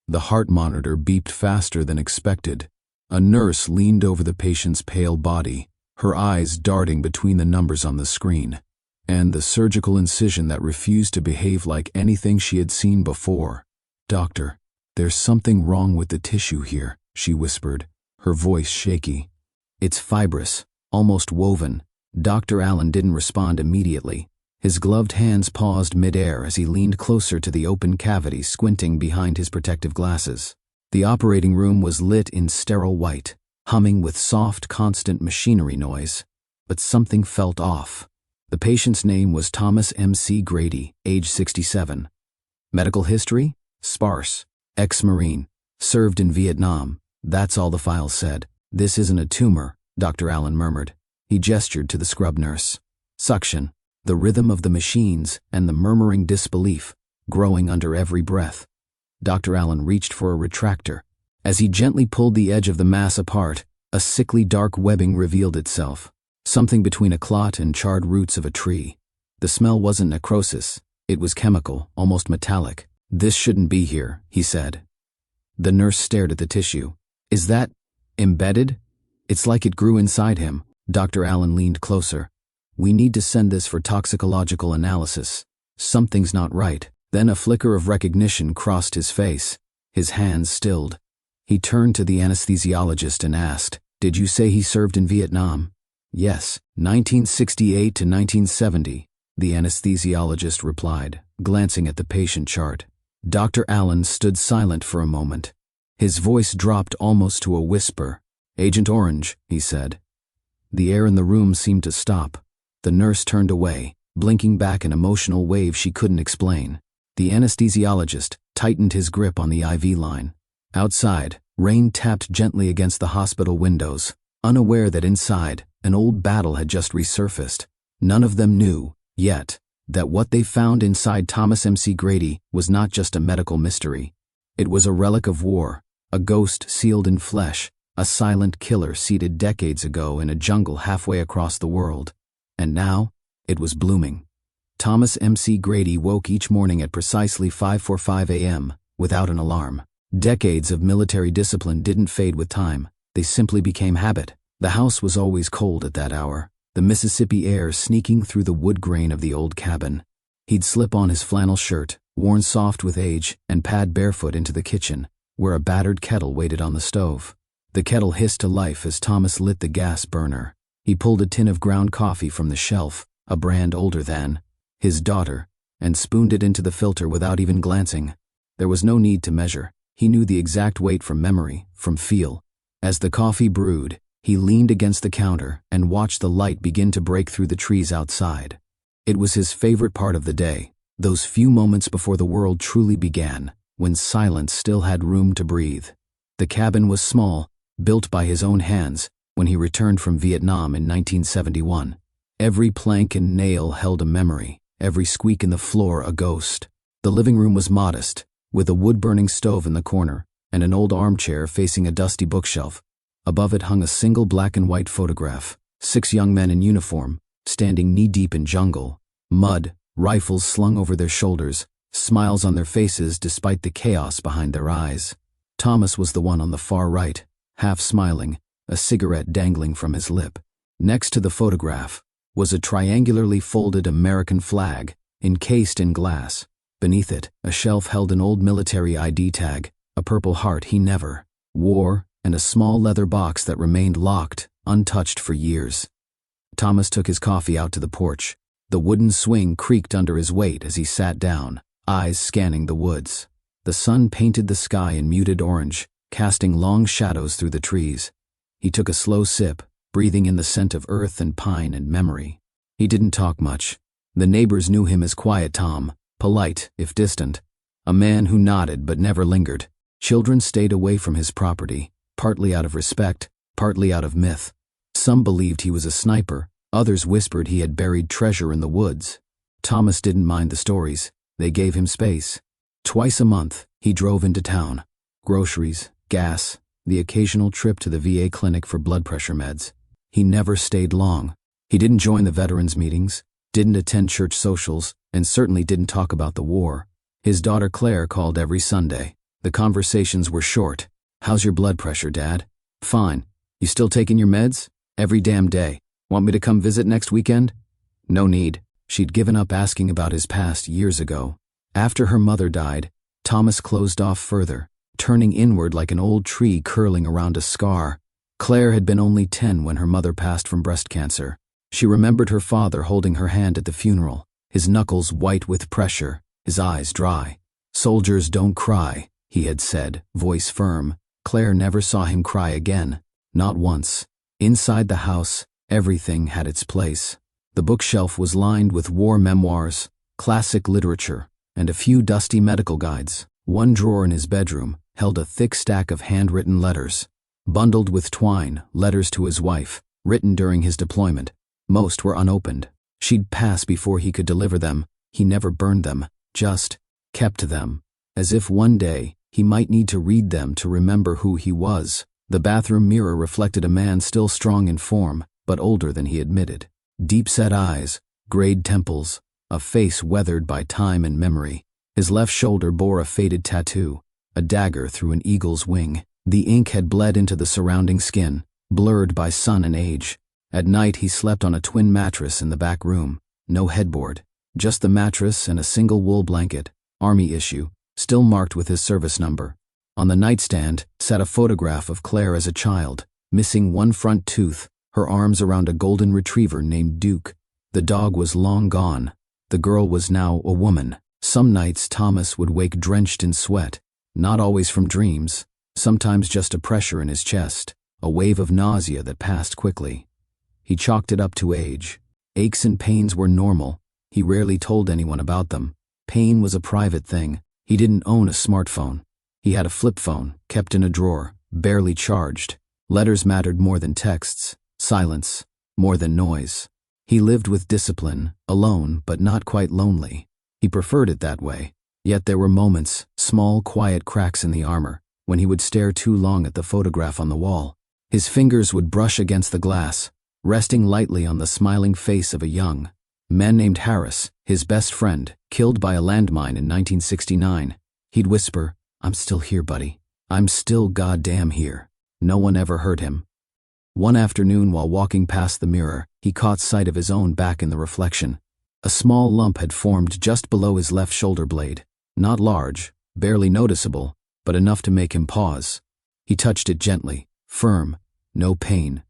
The heart monitor beeped faster than expected. A nurse leaned over the patient's pale body, her eyes darting between the numbers on the screen, and the surgical incision that refused to behave like anything she had seen before. "Doctor, there's something wrong with the tissue here," she whispered, her voice shaky. "It's fibrous, almost woven." Dr. Allen didn't respond immediately. His gloved hands paused mid-air as he leaned closer to the open cavity, squinting behind his protective glasses. The operating room was lit in sterile white, humming with soft, constant machinery noise. But something felt off. The patient's name was Thomas M.C. Grady, age 67. Medical history? Sparse. Ex-Marine. Served in Vietnam. That's all the file said. "This isn't a tumor," Dr. Allen murmured. He gestured to the scrub nurse. Suction. The rhythm of the machines and the murmuring disbelief, growing under every breath. Dr. Allen reached for a retractor. As he gently pulled the edge of the mass apart, a sickly dark webbing revealed itself, something between a clot and charred roots of a tree. The smell wasn't necrosis, it was chemical, almost metallic. "This shouldn't be here," he said. The nurse stared at the tissue. "Is that embedded?" "It's like it grew inside him." Dr. Allen leaned closer. "We need to send this for toxicological analysis. Something's not right." Then a flicker of recognition crossed his face. His hands stilled. He turned to the anesthesiologist and asked, "Did you say he served in Vietnam?" "Yes, 1968 to 1970, the anesthesiologist replied, glancing at the patient chart. Dr. Allen stood silent for a moment. His voice dropped almost to a whisper. "Agent Orange," he said. The air in the room seemed to stop. The nurse turned away, blinking back an emotional wave she couldn't explain. The anesthesiologist tightened his grip on the IV line. Outside, rain tapped gently against the hospital windows, unaware that inside, an old battle had just resurfaced. None of them knew, yet, that what they found inside Thomas M.C. Grady was not just a medical mystery. It was a relic of war, a ghost sealed in flesh, a silent killer seated decades ago in a jungle halfway across the world. And now, it was blooming. Thomas M.C. Grady woke each morning at precisely 5:45 a.m., without an alarm. Decades of military discipline didn't fade with time, they simply became habit. The house was always cold at that hour, the Mississippi air sneaking through the wood grain of the old cabin. He'd slip on his flannel shirt, worn soft with age, and pad barefoot into the kitchen, where a battered kettle waited on the stove. The kettle hissed to life as Thomas lit the gas burner. He pulled a tin of ground coffee from the shelf, a brand older than his daughter, and spooned it into the filter without even glancing. There was no need to measure. He knew the exact weight from memory, from feel. As the coffee brewed, he leaned against the counter and watched the light begin to break through the trees outside. It was his favorite part of the day, those few moments before the world truly began, when silence still had room to breathe. The cabin was small, built by his own hands, when he returned from Vietnam in 1971. Every plank and nail held a memory, every squeak in the floor a ghost. The living room was modest, with a wood-burning stove in the corner, and an old armchair facing a dusty bookshelf. Above it hung a single black and white photograph, 6 young men in uniform, standing knee-deep in jungle, mud, rifles slung over their shoulders, smiles on their faces despite the chaos behind their eyes. Thomas was the one on the far right, half smiling, a cigarette dangling from his lip. Next to the photograph was a triangularly folded American flag, encased in glass. Beneath it, a shelf held an old military ID tag, a Purple Heart he never wore, and a small leather box that remained locked, untouched for years. Thomas took his coffee out to the porch. The wooden swing creaked under his weight as he sat down, eyes scanning the woods. The sun painted the sky in muted orange, casting long shadows through the trees. He took a slow sip, breathing in the scent of earth and pine and memory. He didn't talk much. The neighbors knew him as Quiet Tom, polite if distant, a man who nodded but never lingered. Children stayed away from his property, partly out of respect, partly out of myth. Some believed he was a sniper, others whispered he had buried treasure in the woods. Thomas didn't mind the stories, they gave him space. Twice a month, he drove into town. Groceries, gas, the occasional trip to the VA clinic for blood pressure meds. He never stayed long. He didn't join the veterans meetings, didn't attend church socials, and certainly didn't talk about the war. His daughter Claire called every Sunday. The conversations were short. "How's your blood pressure, Dad?" "Fine. You still taking your meds?" "Every damn day. Want me to come visit next weekend?" "No need." She'd given up asking about his past years ago. After her mother died, Thomas closed off further, turning inward like an old tree curling around a scar. Claire had been only 10 when her mother passed from breast cancer. She remembered her father holding her hand at the funeral, his knuckles white with pressure, his eyes dry. "Soldiers don't cry," he had said, voice firm. Claire never saw him cry again. Not once. Inside the house, everything had its place. The bookshelf was lined with war memoirs, classic literature, and a few dusty medical guides. One drawer in his bedroom held a thick stack of handwritten letters. Bundled with twine, letters to his wife, written during his deployment. Most were unopened. She'd pass before he could deliver them. He never burned them, just kept them, as if one day he might need to read them to remember who he was. The bathroom mirror reflected a man still strong in form, but older than he admitted. Deep-set eyes, grayed temples, a face weathered by time and memory. His left shoulder bore a faded tattoo, a dagger through an eagle's wing. The ink had bled into the surrounding skin, blurred by sun and age. At night he slept on a twin mattress in the back room. No headboard, just the mattress and a single wool blanket, Army issue, still marked with his service number. On the nightstand sat a photograph of Claire as a child, missing one front tooth, her arms around a golden retriever named Duke. The dog was long gone. The girl was now a woman. Some nights Thomas would wake drenched in sweat, not always from dreams, sometimes just a pressure in his chest, a wave of nausea that passed quickly. He chalked it up to age. Aches and pains were normal. He rarely told anyone about them. Pain was a private thing. He didn't own a smartphone. He had a flip phone, kept in a drawer, barely charged. Letters mattered more than texts, silence, more than noise. He lived with discipline, alone but not quite lonely. He preferred it that way. Yet there were moments, small quiet cracks in the armor, when he would stare too long at the photograph on the wall. His fingers would brush against the glass, resting lightly on the smiling face of a young man named Harris, his best friend, killed by a landmine in 1969. He'd whisper, "I'm still here, buddy. I'm still goddamn here." No one ever heard him. One afternoon while walking past the mirror, he caught sight of his own back in the reflection. A small lump had formed just below his left shoulder blade. Not large, barely noticeable, but enough to make him pause. He touched it gently, firm, no pain.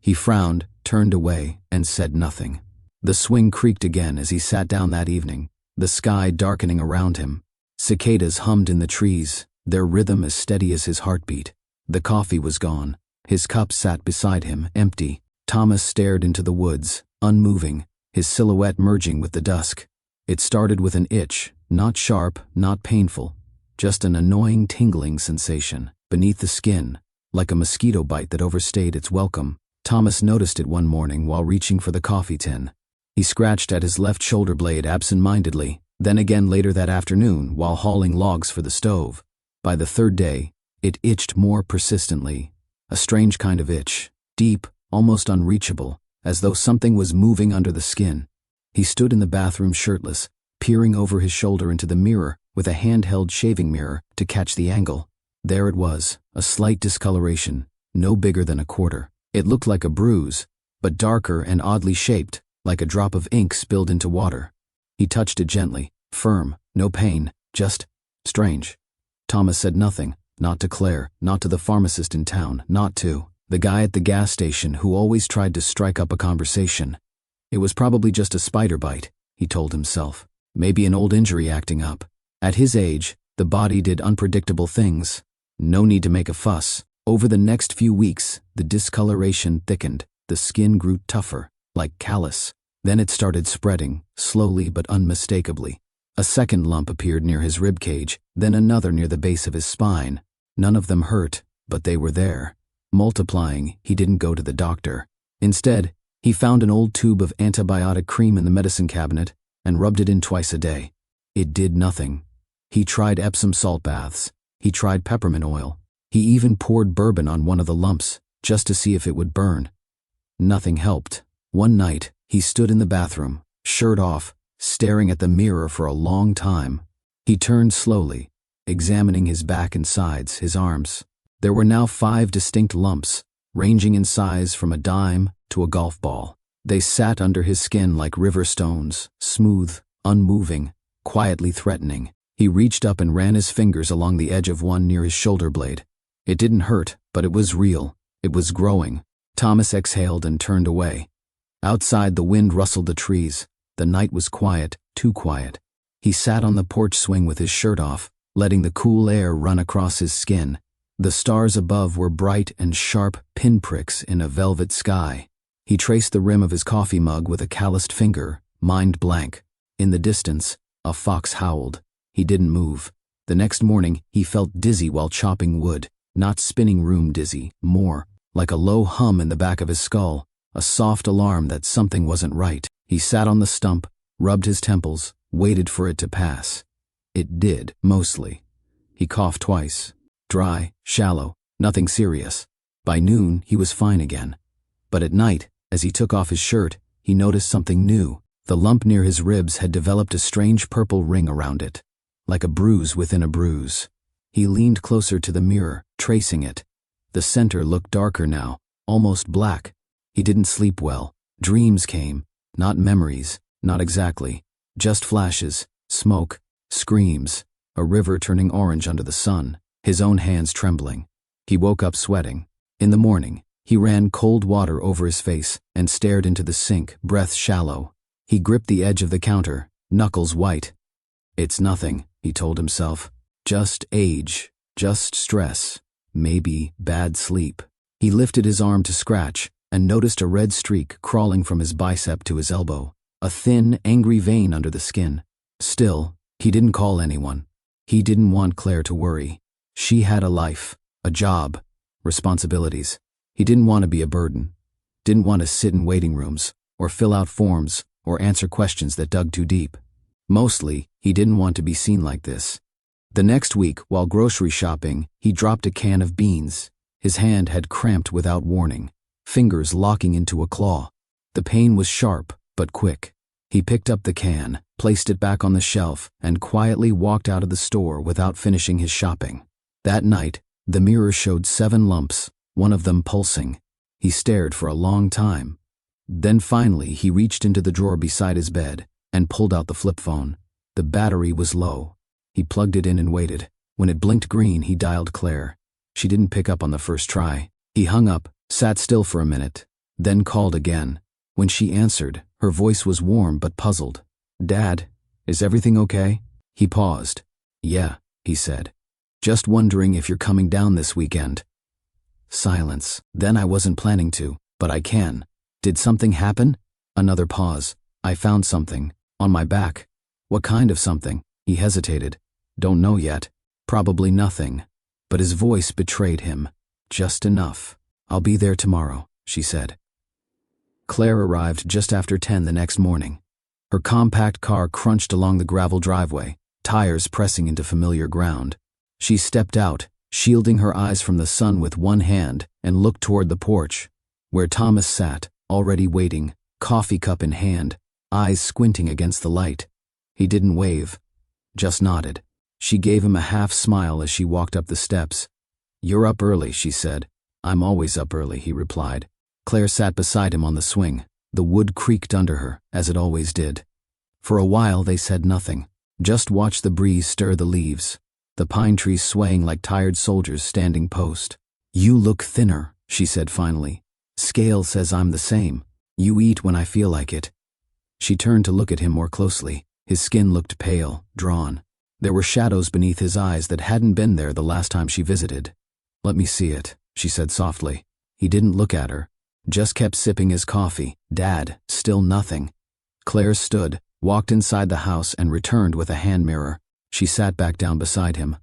He frowned, turned away, and said nothing. The swing creaked again as he sat down that evening, the sky darkening around him. Cicadas hummed in the trees, their rhythm as steady as his heartbeat. The coffee was gone. His cup sat beside him, empty. Thomas stared into the woods, unmoving, his silhouette merging with the dusk. It started with an itch, not sharp, not painful, just an annoying tingling sensation, beneath the skin, like a mosquito bite that overstayed its welcome. Thomas noticed it one morning while reaching for the coffee tin. He scratched at his left shoulder blade absent-mindedly, then again later that afternoon while hauling logs for the stove. By the third day, it itched more persistently, a strange kind of itch, deep, almost unreachable, as though something was moving under the skin. He stood in the bathroom shirtless, peering over his shoulder into the mirror with a handheld shaving mirror to catch the angle. There it was, a slight discoloration, no bigger than a quarter. It looked like a bruise, but darker and oddly shaped, like a drop of ink spilled into water. He touched it gently, firm, no pain, just strange. Thomas said nothing, not to Claire, not to the pharmacist in town, not to the guy at the gas station who always tried to strike up a conversation. It was probably just a spider bite, he told himself, maybe an old injury acting up. At his age, the body did unpredictable things. No need to make a fuss. Over the next few weeks, the discoloration thickened, the skin grew tougher, like callus. Then it started spreading, slowly but unmistakably. A second lump appeared near his rib cage, then another near the base of his spine. None of them hurt, but they were there. Multiplying, he didn't go to the doctor. Instead, he found an old tube of antibiotic cream in the medicine cabinet and rubbed it in twice a day. It did nothing. He tried Epsom salt baths. He tried peppermint oil. He even poured bourbon on one of the lumps, just to see if it would burn. Nothing helped. One night, he stood in the bathroom, shirt off, staring at the mirror for a long time. He turned slowly, examining his back and sides, his arms. There were now 5 distinct lumps, ranging in size from a dime to a golf ball. They sat under his skin like river stones, smooth, unmoving, quietly threatening. He reached up and ran his fingers along the edge of one near his shoulder blade. It didn't hurt, but it was real. It was growing. Thomas exhaled and turned away. Outside, the wind rustled the trees. The night was quiet, too quiet. He sat on the porch swing with his shirt off, letting the cool air run across his skin. The stars above were bright and sharp pinpricks in a velvet sky. He traced the rim of his coffee mug with a calloused finger, mind blank. In the distance, a fox howled. He didn't move. The next morning, he felt dizzy while chopping wood. Not spinning room dizzy, more like a low hum in the back of his skull, a soft alarm that something wasn't right. He sat on the stump, rubbed his temples, waited for it to pass. It did, mostly. He coughed twice. Dry, shallow, nothing serious. By noon, he was fine again. But at night, as he took off his shirt, he noticed something new. The lump near his ribs had developed a strange purple ring around it, like a bruise within a bruise. He leaned closer to the mirror, tracing it. The center looked darker now, almost black. He didn't sleep well. Dreams came, not memories, not exactly. Just flashes, smoke, screams, a river turning orange under the sun, his own hands trembling. He woke up sweating. In the morning, he ran cold water over his face and stared into the sink, breath shallow. He gripped the edge of the counter, knuckles white. It's nothing, he told himself. Just age, just stress, maybe bad sleep. He lifted his arm to scratch and noticed a red streak crawling from his bicep to his elbow, a thin, angry vein under the skin. Still, he didn't call anyone. He didn't want Claire to worry. She had a life, a job, responsibilities. He didn't want to be a burden. Didn't want to sit in waiting rooms, or fill out forms, or answer questions that dug too deep. Mostly, he didn't want to be seen like this. The next week, while grocery shopping, he dropped a can of beans. His hand had cramped without warning, fingers locking into a claw. The pain was sharp, but quick. He picked up the can, placed it back on the shelf, and quietly walked out of the store without finishing his shopping. That night, the mirror showed 7 lumps, one of them pulsing. He stared for a long time. Then finally, he reached into the drawer beside his bed and pulled out the flip phone. The battery was low. He plugged it in and waited. When it blinked green, he dialed Claire. She didn't pick up on the first try. He hung up, sat still for a minute, then called again. When she answered, her voice was warm but puzzled. "Dad, is everything okay?" He paused. "Yeah," he said. "Just wondering if you're coming down this weekend." Silence. "Then I wasn't planning to, but I can." "Did something happen?" Another pause. "I found something. On my back." "What kind of something?" He hesitated. "Don't know yet. Probably nothing." But his voice betrayed him. "Just enough. I'll be there tomorrow," she said. Claire arrived just after 10 the next morning. Her compact car crunched along the gravel driveway, tires pressing into familiar ground. She stepped out, shielding her eyes from the sun with one hand, and looked toward the porch, where Thomas sat, already waiting, coffee cup in hand, eyes squinting against the light. He didn't wave, just nodded. She gave him a half smile as she walked up the steps. "You're up early," she said. "I'm always up early," he replied. Claire sat beside him on the swing. The wood creaked under her, as it always did. For a while they said nothing, just watched the breeze stir the leaves, the pine trees swaying like tired soldiers standing post. "You look thinner," she said finally. "Scale says I'm the same. You eat when I feel like it." She turned to look at him more closely. His skin looked pale, drawn. There were shadows beneath his eyes that hadn't been there the last time she visited. "Let me see it," she said softly. He didn't look at her, just kept sipping his coffee. "Dad, still nothing." Claire stood, walked inside the house, and returned with a hand mirror. She sat back down beside him.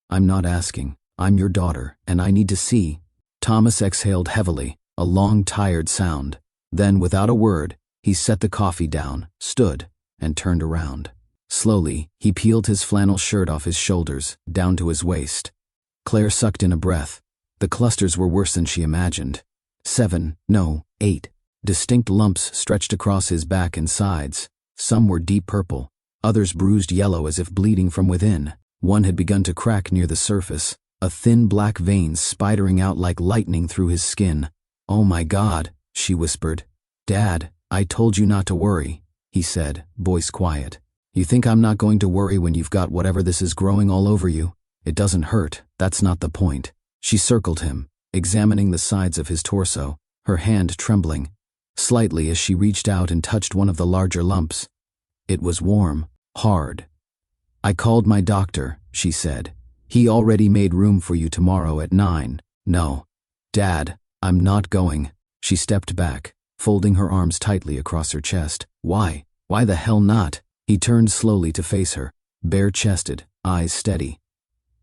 "I'm not asking. I'm your daughter, and I need to see." Thomas exhaled heavily, a long, tired sound. Then, without a word, he set the coffee down, stood, and turned around. Slowly, he peeled his flannel shirt off his shoulders, down to his waist. Claire sucked in a breath. The clusters were worse than she imagined. 7, no, 8. Distinct lumps stretched across his back and sides. Some were deep purple, others bruised yellow as if bleeding from within. One had begun to crack near the surface, a thin black vein spidering out like lightning through his skin. "Oh my God," she whispered. "Dad, I told you not to worry," he said, voice quiet. "You think I'm not going to worry when you've got whatever this is growing all over you? It doesn't hurt, that's not the point." She circled him, examining the sides of his torso, her hand trembling slightly as she reached out and touched one of the larger lumps. It was warm, hard. "I called my doctor," she said. "He already made room for you tomorrow at 9. No. Dad, I'm not going." She stepped back, folding her arms tightly across her chest. "Why? Why the hell not?" He turned slowly to face her, bare-chested, eyes steady.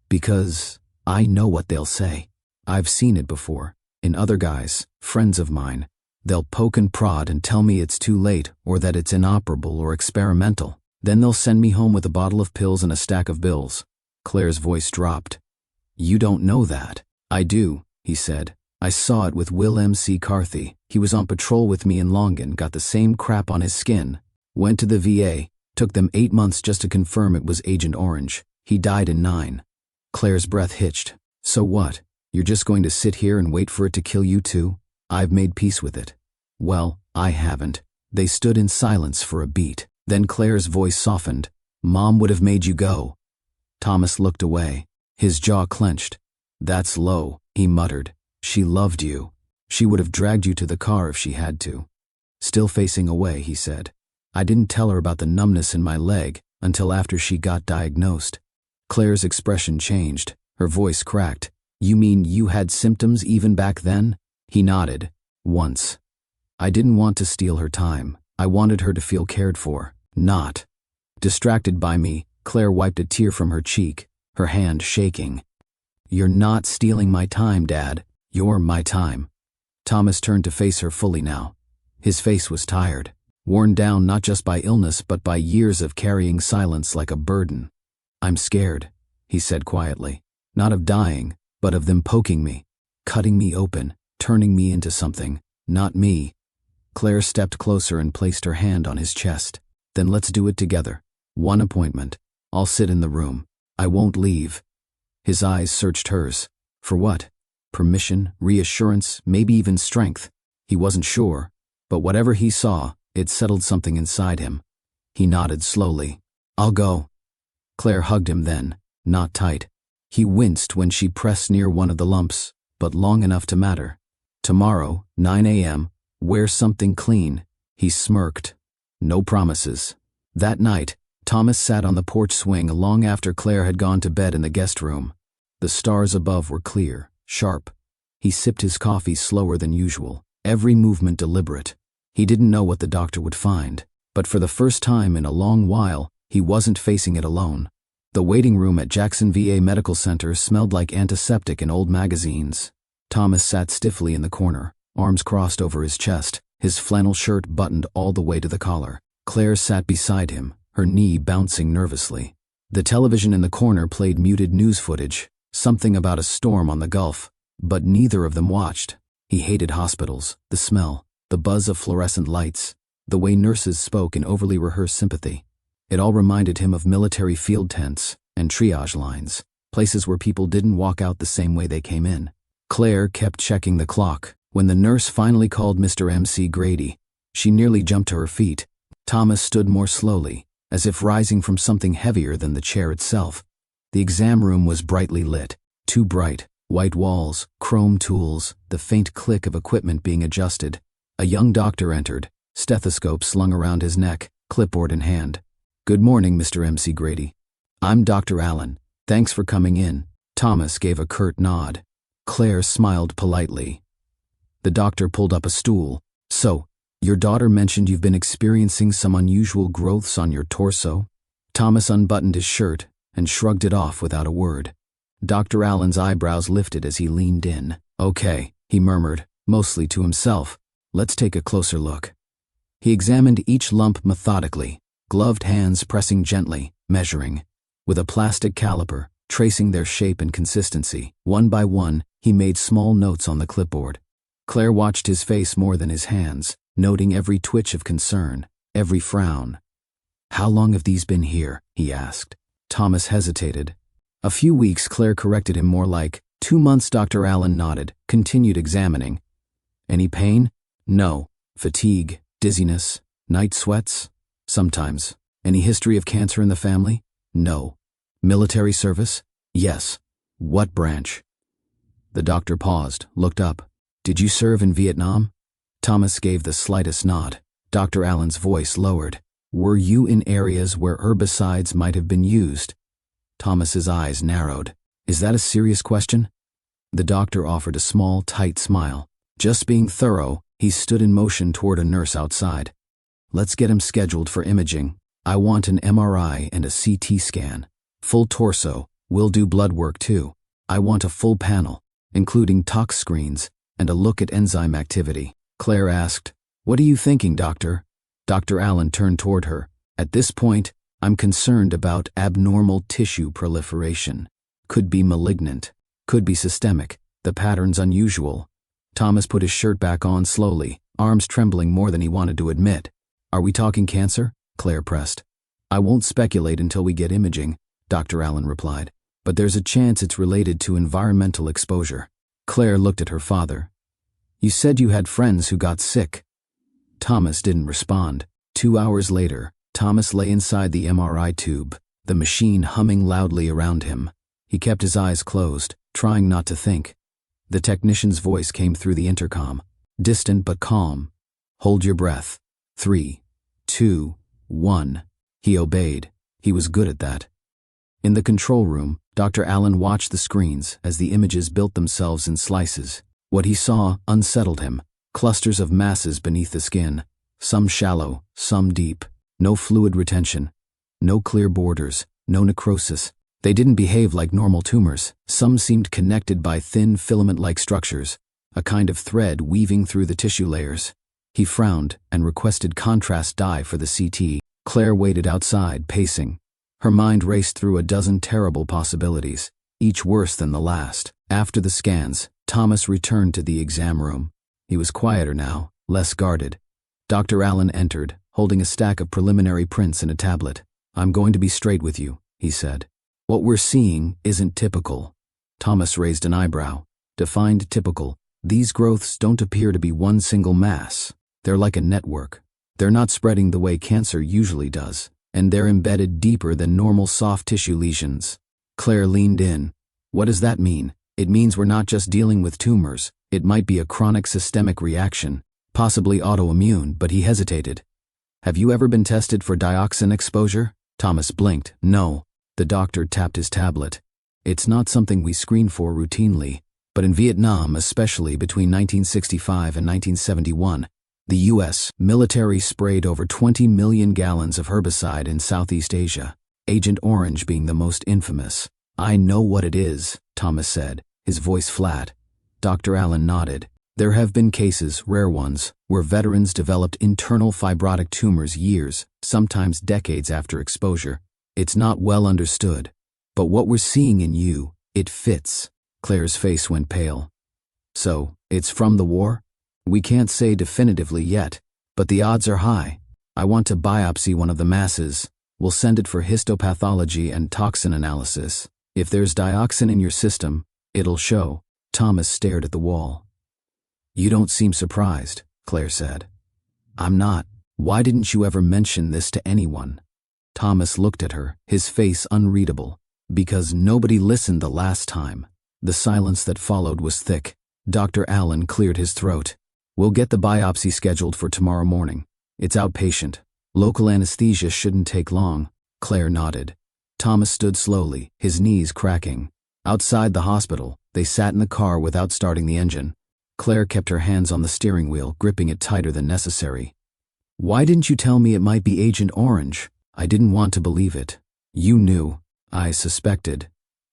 "Because I know what they'll say. I've seen it before, in other guys, friends of mine. They'll poke and prod and tell me it's too late or that it's inoperable or experimental. Then they'll send me home with a bottle of pills and a stack of bills." Claire's voice dropped. "You don't know that." "I do," he said. "I saw it with Will M.C. Carthy. He was on patrol with me in Longin, got the same crap on his skin. Went to the VA, took them 8 months just to confirm it was Agent Orange. He died in 9. Claire's breath hitched. "So what? You're just going to sit here and wait for it to kill you too? I've made peace with it." "Well, I haven't." They stood in silence for a beat. Then Claire's voice softened. "Mom would have made you go." Thomas looked away, his jaw clenched. "That's low," he muttered. "She loved you. She would have dragged you to the car if she had to." Still facing away, he said, "I didn't tell her about the numbness in my leg until after she got diagnosed." Claire's expression changed. Her voice cracked. "You mean you had symptoms even back then?" He nodded. "Once. I didn't want to steal her time. I wanted her to feel cared for, not." Distracted by me, Claire wiped a tear from her cheek, her hand shaking. "You're not stealing my time, Dad. You're my time." Thomas turned to face her fully now. His face was tired, worn down not just by illness but by years of carrying silence like a burden. "I'm scared," he said quietly. "Not of dying, but of them poking me, cutting me open, turning me into something, not me." Claire stepped closer and placed her hand on his chest. "Then let's do it together. One appointment. I'll sit in the room. I won't leave." His eyes searched hers. For what? Permission, reassurance, maybe even strength. He wasn't sure, but whatever he saw, it settled something inside him. He nodded slowly. "I'll go." Claire hugged him then, not tight. He winced when she pressed near one of the lumps, but long enough to matter. "Tomorrow, 9 a.m., wear something clean." He smirked. No promises. That night, Thomas sat on the porch swing long after Claire had gone to bed in the guest room. The stars above were clear, sharp. He sipped his coffee slower than usual, every movement deliberate. He didn't know what the doctor would find, but for the first time in a long while, he wasn't facing it alone. The waiting room at Jackson VA Medical Center smelled like antiseptic and old magazines. Thomas sat stiffly in the corner, arms crossed over his chest, his flannel shirt buttoned all the way to the collar. Claire sat beside him, her knee bouncing nervously. The television in the corner played muted news footage, something about a storm on the Gulf, but neither of them watched. He hated hospitals, the smell, the buzz of fluorescent lights, the way nurses spoke in overly rehearsed sympathy. It all reminded him of military field tents and triage lines, places where people didn't walk out the same way they came in. Claire kept checking the clock. When the nurse finally called Mr. M.C. Grady, she nearly jumped to her feet. Thomas stood more slowly, as if rising from something heavier than the chair itself. The exam room was brightly lit, too bright, white walls, chrome tools, the faint click of equipment being adjusted. A young doctor entered, stethoscope slung around his neck, clipboard in hand. "Good morning, Mr. M.C. Grady. I'm Dr. Allen. Thanks for coming in." Thomas gave a curt nod. Claire smiled politely. The doctor pulled up a stool. "So, your daughter mentioned you've been experiencing some unusual growths on your torso?" Thomas unbuttoned his shirt and shrugged it off without a word. Dr. Allen's eyebrows lifted as he leaned in. "Okay," he murmured, mostly to himself. "Let's take a closer look." He examined each lump methodically, gloved hands pressing gently, measuring. With a plastic caliper, tracing their shape and consistency. One by one, he made small notes on the clipboard. Claire watched his face more than his hands, noting every twitch of concern, every frown. "How long have these been here?" he asked. Thomas hesitated, A few weeks, Claire corrected him, more like 2 months. Dr. Allen nodded, continued examining. Any pain? No. Fatigue, dizziness, night sweats? Sometimes. Any history of cancer in the family? No. Military service? Yes. What branch? The doctor paused, looked up. Did you serve in Vietnam? Thomas gave the slightest nod. Dr. Allen's voice lowered. Were you in areas where herbicides might have been used? Thomas's eyes narrowed. Is that a serious question? The doctor offered a small, tight smile. Just being thorough, he stood in motion toward a nurse outside. Let's get him scheduled for imaging. I want an MRI and a CT scan. Full torso. We'll do blood work too. I want a full panel, including tox screens, and a look at enzyme activity. Claire asked, What are you thinking, doctor? Dr. Allen turned toward her. At this point, I'm concerned about abnormal tissue proliferation. Could be malignant. Could be systemic. The pattern's unusual. Thomas put his shirt back on slowly, arms trembling more than he wanted to admit. Are we talking cancer? Claire pressed. I won't speculate until we get imaging, Dr. Allen replied. But there's a chance it's related to environmental exposure. Claire looked at her father. You said you had friends who got sick. Thomas didn't respond. 2 hours later, Thomas lay inside the MRI tube, the machine humming loudly around him. He kept his eyes closed, trying not to think. The technician's voice came through the intercom, distant but calm. Hold your breath. 3, 2, 1. He obeyed. He was good at that. In the control room, Dr. Allen watched the screens as the images built themselves in slices. What he saw unsettled him. Clusters of masses beneath the skin, some shallow, some deep. No fluid retention. No clear borders. No necrosis. They didn't behave like normal tumors. Some seemed connected by thin filament-like structures, a kind of thread weaving through the tissue layers. He frowned and requested contrast dye for the CT. Claire waited outside, pacing. Her mind raced through a dozen terrible possibilities, each worse than the last. After the scans, Thomas returned to the exam room. He was quieter now, less guarded. Dr. Allen entered, holding a stack of preliminary prints and a tablet. I'm going to be straight with you, he said. What we're seeing isn't typical. Thomas raised an eyebrow. Defined typical. These growths don't appear to be one single mass. They're like a network. They're not spreading the way cancer usually does, and they're embedded deeper than normal soft tissue lesions. Claire leaned in. What does that mean? It means we're not just dealing with tumors. It might be a chronic systemic reaction, possibly autoimmune, but he hesitated. Have you ever been tested for dioxin exposure? Thomas blinked. No. The doctor tapped his tablet. It's not something we screen for routinely, but in Vietnam, especially between 1965 and 1971, the U.S. military sprayed over 20 million gallons of herbicide in Southeast Asia, Agent Orange being the most infamous. I know what it is, Thomas said, his voice flat. Dr. Allen nodded. There have been cases, rare ones, where veterans developed internal fibrotic tumors years, sometimes decades after exposure. It's not well understood. But what we're seeing in you, it fits. Claire's face went pale. So, it's from the war? We can't say definitively yet, but the odds are high. I want to biopsy one of the masses. We'll send it for histopathology and toxin analysis. If there's dioxin in your system, it'll show. Thomas stared at the wall. You don't seem surprised, Claire said. I'm not. Why didn't you ever mention this to anyone? Thomas looked at her, his face unreadable. Because nobody listened the last time. The silence that followed was thick. Dr. Allen cleared his throat. We'll get the biopsy scheduled for tomorrow morning. It's outpatient. Local anesthesia shouldn't take long. Claire nodded. Thomas stood slowly, his knees cracking. Outside the hospital, they sat in the car without starting the engine. Claire kept her hands on the steering wheel, gripping it tighter than necessary. Why didn't you tell me it might be Agent Orange? I didn't want to believe it. You knew. I suspected.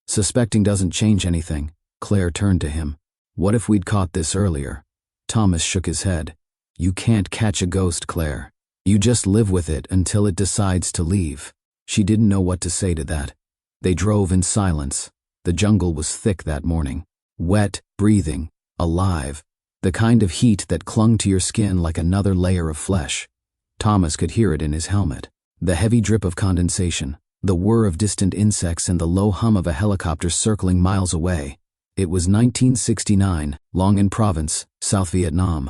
Suspecting doesn't change anything. Claire turned to him. What if we'd caught this earlier? Thomas shook his head. You can't catch a ghost, Claire. You just live with it until it decides to leave. She didn't know what to say to that. They drove in silence. The jungle was thick that morning. Wet, breathing, alive. The kind of heat that clung to your skin like another layer of flesh. Thomas could hear it in his helmet. The heavy drip of condensation, the whir of distant insects and the low hum of a helicopter circling miles away. It was 1969, Long An Province, South Vietnam.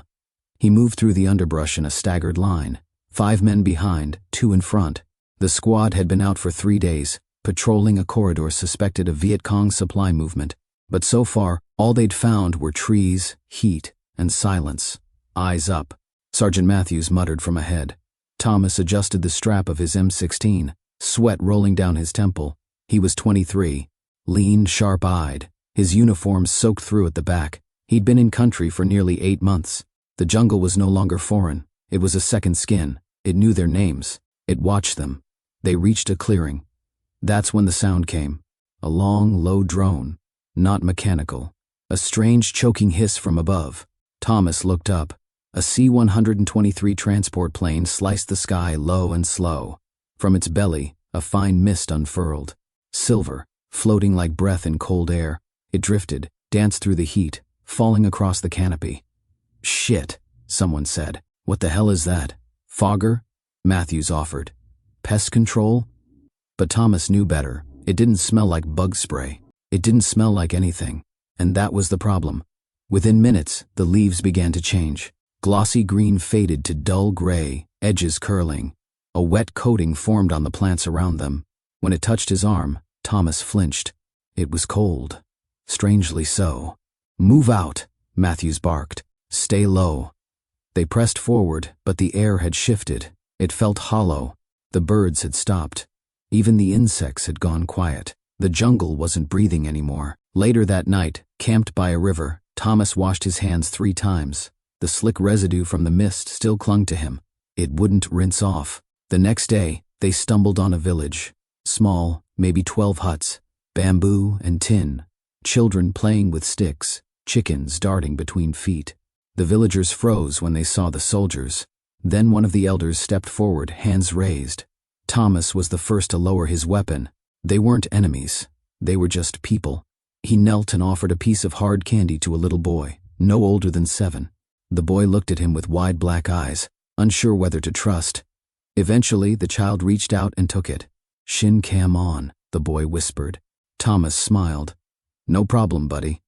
He moved through the underbrush in a staggered line, 5 men behind, 2 in front. The squad had been out for 3 days, patrolling a corridor suspected of Viet Cong supply movement, but so far, all they'd found were trees, heat, and silence. Eyes up, Sergeant Matthews muttered from ahead. Thomas adjusted the strap of his M16, sweat rolling down his temple. He was 23, lean, sharp-eyed, his uniform soaked through at the back. He'd been in country for nearly 8 months. The jungle was no longer foreign. It was a second skin. It knew their names. It watched them. They reached a clearing. That's when the sound came. A long, low drone. Not mechanical. A strange choking hiss from above. Thomas looked up. A C-123 transport plane sliced the sky low and slow. From its belly, a fine mist unfurled. Silver, floating like breath in cold air. It drifted, danced through the heat, falling across the canopy. "Shit," someone said. "What the hell is that? Fogger?" Matthews offered. "Pest control?" But Thomas knew better. It didn't smell like bug spray. It didn't smell like anything. And that was the problem. Within minutes, the leaves began to change. Glossy green faded to dull gray, edges curling. A wet coating formed on the plants around them. When it touched his arm, Thomas flinched. It was cold. Strangely so. "Move out," Matthews barked. "Stay low." They pressed forward, but the air had shifted. It felt hollow. The birds had stopped. Even the insects had gone quiet. The jungle wasn't breathing anymore. Later that night, camped by a river, Thomas washed his hands 3 times. The slick residue from the mist still clung to him. It wouldn't rinse off. The next day, they stumbled on a village. Small, maybe 12 huts, bamboo and tin. Children playing with sticks, chickens darting between feet. The villagers froze when they saw the soldiers. Then one of the elders stepped forward, hands raised. Thomas was the first to lower his weapon. They weren't enemies. They were just people. He knelt and offered a piece of hard candy to a little boy, no older than 7. The boy looked at him with wide black eyes, unsure whether to trust. Eventually, the child reached out and took it. "Shin cam on," the boy whispered. Thomas smiled. "No problem, buddy."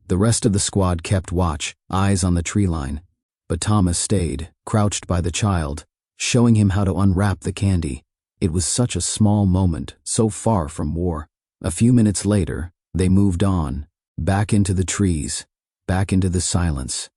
The rest of the squad kept watch, eyes on the tree line. But Thomas stayed, crouched by the child, showing him how to unwrap the candy. It was such a small moment, so far from war. A few minutes later, they moved on, back into the trees, back into the silence.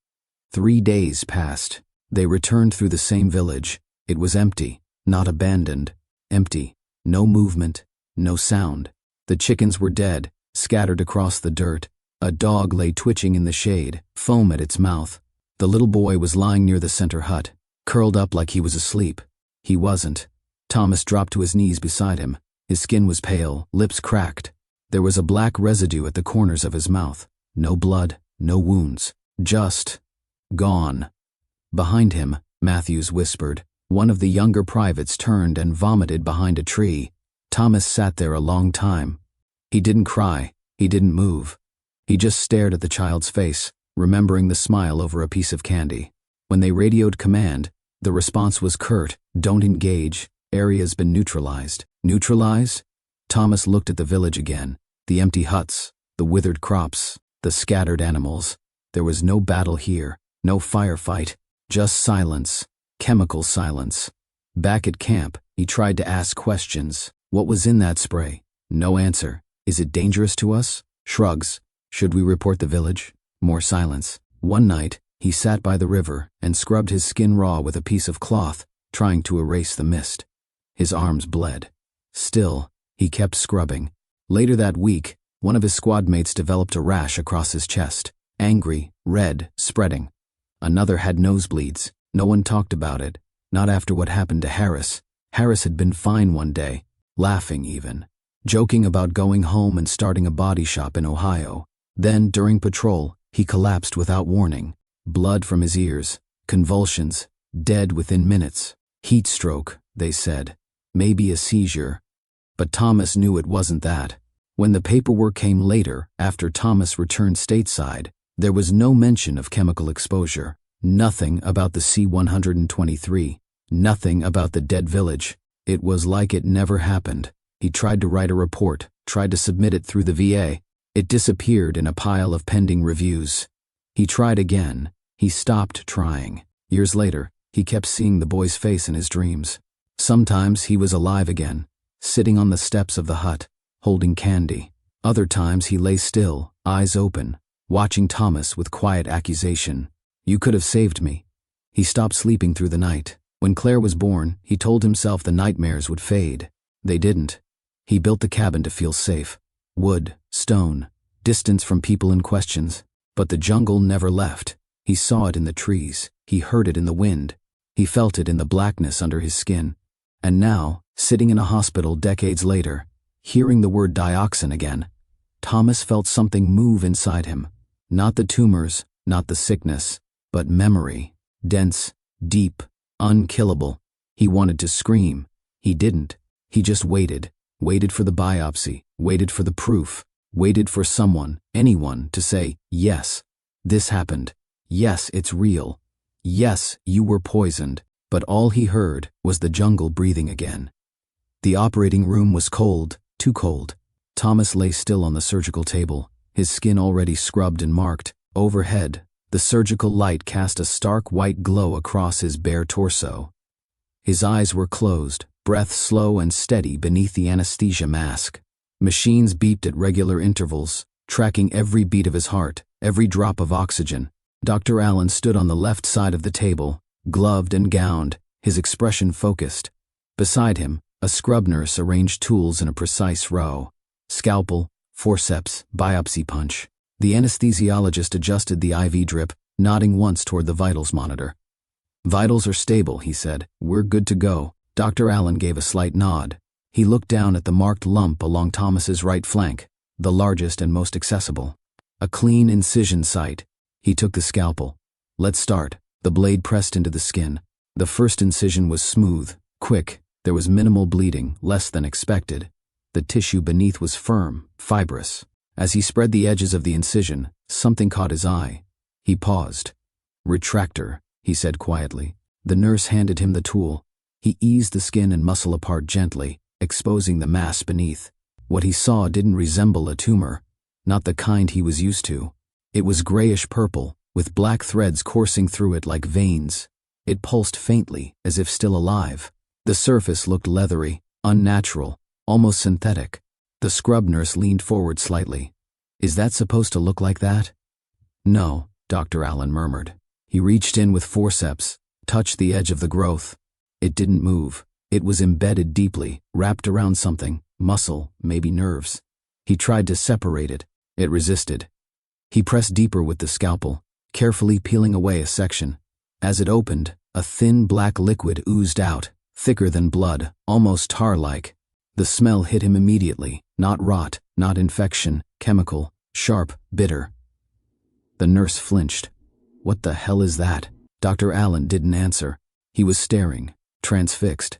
3 days passed. They returned through the same village. It was empty, not abandoned. Empty. No movement, no sound. The chickens were dead, scattered across the dirt. A dog lay twitching in the shade, foam at its mouth. The little boy was lying near the center hut, curled up like he was asleep. He wasn't. Thomas dropped to his knees beside him. His skin was pale, lips cracked. There was a black residue at the corners of his mouth. No blood, no wounds. Just gone. Behind him, Matthews whispered. One of the younger privates turned and vomited behind a tree. Thomas sat there a long time. He didn't cry. He didn't move. He just stared at the child's face, remembering the smile over a piece of candy. When they radioed command, the response was curt. "Don't engage. Area's been neutralized." Neutralize? Thomas looked at the village again. The empty huts, the withered crops, the scattered animals. There was no battle here, no firefight, just silence, chemical silence. Back at camp, he tried to ask questions. What was in that spray? No answer. Is it dangerous to us? Shrugs. Should we report the village? More silence. One night, he sat by the river and scrubbed his skin raw with a piece of cloth, trying to erase the mist. His arms bled. Still, he kept scrubbing. Later that week, one of his squad mates developed a rash across his chest. Angry, red, spreading. Another had nosebleeds. No one talked about it. Not after what happened to Harris. Harris had been fine one day, laughing even, joking about going home and starting a body shop in Ohio. Then, during patrol, he collapsed without warning. Blood from his ears, convulsions, dead within minutes. Heat stroke, they said. Maybe a seizure. But Thomas knew it wasn't that. When the paperwork came later, after Thomas returned stateside, there was no mention of chemical exposure. Nothing about the C-123. Nothing about the dead village. It was like it never happened. He tried to write a report, tried to submit it through the VA. It disappeared in a pile of pending reviews. He tried again. He stopped trying. Years later, he kept seeing the boy's face in his dreams. Sometimes he was alive again, sitting on the steps of the hut, holding candy. Other times he lay still, eyes open, watching Thomas with quiet accusation. "You could have saved me." He stopped sleeping through the night. When Claire was born, he told himself the nightmares would fade. They didn't. He built the cabin to feel safe. Wood, stone, distance from people and questions. But the jungle never left. He saw it in the trees. He heard it in the wind. He felt it in the blackness under his skin. And now, sitting in a hospital decades later, hearing the word dioxin again, Thomas felt something move inside him. Not the tumors, not the sickness, but memory. Dense, deep, unkillable. He wanted to scream. He didn't. He just waited. Waited for the biopsy. Waited for the proof. Waited for someone, anyone, to say, "Yes, this happened. Yes, it's real. Yes, you were poisoned." But all he heard was the jungle breathing again. The operating room was cold, too cold. Thomas lay still on the surgical table, his skin already scrubbed and marked. Overhead, the surgical light cast a stark white glow across his bare torso. His eyes were closed, breath slow and steady beneath the anesthesia mask. Machines beeped at regular intervals, tracking every beat of his heart, every drop of oxygen. Dr. Allen stood on the left side of the table, gloved and gowned, his expression focused. Beside him, a scrub nurse arranged tools in a precise row. Scalpel, forceps, biopsy punch. The anesthesiologist adjusted the IV drip, nodding once toward the vitals monitor. "Vitals are stable," he said. "We're good to go." Dr. Allen gave a slight nod. He looked down at the marked lump along Thomas's right flank, the largest and most accessible. A clean incision site. He took the scalpel. "Let's start." The blade pressed into the skin. The first incision was smooth, quick. There was minimal bleeding, less than expected. The tissue beneath was firm, fibrous. As he spread the edges of the incision, something caught his eye. He paused. "Retractor," he said quietly. The nurse handed him the tool. He eased the skin and muscle apart gently, exposing the mass beneath. What he saw didn't resemble a tumor, not the kind he was used to. It was grayish-purple, with black threads coursing through it like veins. It pulsed faintly, as if still alive. The surface looked leathery, unnatural, almost synthetic. The scrub nurse leaned forward slightly. "Is that supposed to look like that?" "No," Dr. Allen murmured. He reached in with forceps, touched the edge of the growth. It didn't move. It was embedded deeply, wrapped around something, muscle, maybe nerves. He tried to separate it. It resisted. He pressed deeper with the scalpel, carefully peeling away a section. As it opened, a thin black liquid oozed out, thicker than blood, almost tar-like. The smell hit him immediately, not rot, not infection, chemical, sharp, bitter. The nurse flinched. "What the hell is that?" Dr. Allen didn't answer. He was staring, transfixed.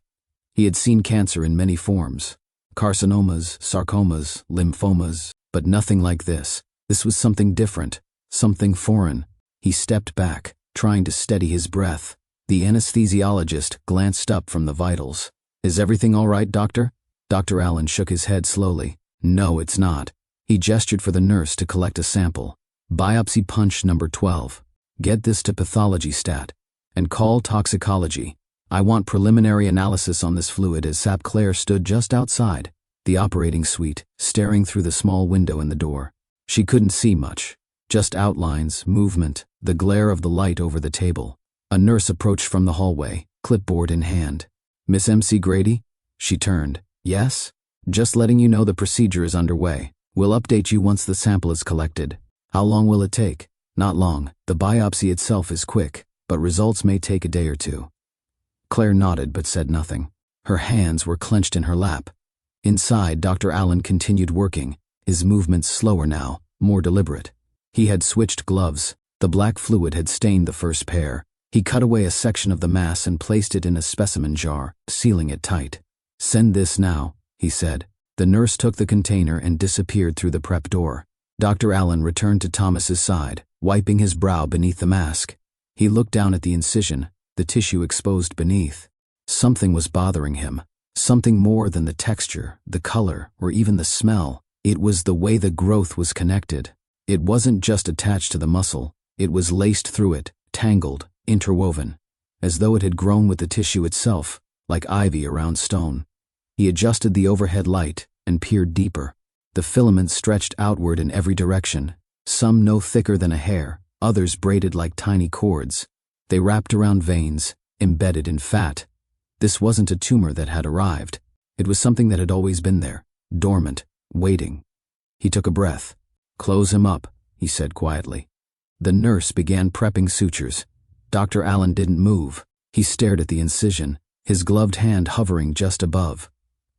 He had seen cancer in many forms. Carcinomas, sarcomas, lymphomas, but nothing like this. This was something different, something foreign. He stepped back, trying to steady his breath. The anesthesiologist glanced up from the vitals. "Is everything all right, doctor?" Dr. Allen shook his head slowly. "No, it's not." He gestured for the nurse to collect a sample. "Biopsy punch number 12. Get this to pathology stat. And call toxicology. I want preliminary analysis on this fluid." As Sap Claire stood just outside the operating suite, staring through the small window in the door. She couldn't see much, just outlines, movement, the glare of the light over the table. A nurse approached from the hallway, clipboard in hand. "Miss M.C. Grady?" She turned. "Yes? Just letting you know the procedure is underway. We'll update you once the sample is collected." "How long will it take?" "Not long. The biopsy itself is quick, but results may take a day or two." Claire nodded but said nothing. Her hands were clenched in her lap. Inside, Dr. Allen continued working, his movements slower now, more deliberate. He had switched gloves. The black fluid had stained the first pair. He cut away a section of the mass and placed it in a specimen jar, sealing it tight. "Send this now," he said. The nurse took the container and disappeared through the prep door. Dr. Allen returned to Thomas's side, wiping his brow beneath the mask. He looked down at the incision, the tissue exposed beneath. Something was bothering him, Something more than the texture, the color, or even the smell. It was the way the growth was connected. It wasn't just attached to the muscle, it was laced through it, tangled, interwoven, as though it had grown with the tissue itself, like ivy around stone. He adjusted the overhead light and peered deeper. The filaments stretched outward in every direction, some no thicker than a hair, others braided like tiny cords. They wrapped around veins, embedded in fat. This wasn't a tumor that had arrived. It was something that had always been there, dormant, waiting. He took a breath. "Close him up," he said quietly. The nurse began prepping sutures. Dr. Allen didn't move. He stared at the incision, his gloved hand hovering just above.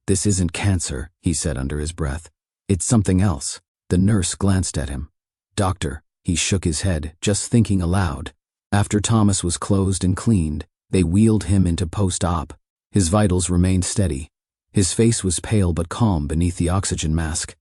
"This isn't cancer," he said under his breath. "It's something else." The nurse glanced at him. "Doctor," he shook his head, just thinking aloud. After Thomas was closed and cleaned, they wheeled him into post-op. His vitals remained steady. His face was pale but calm beneath the oxygen mask.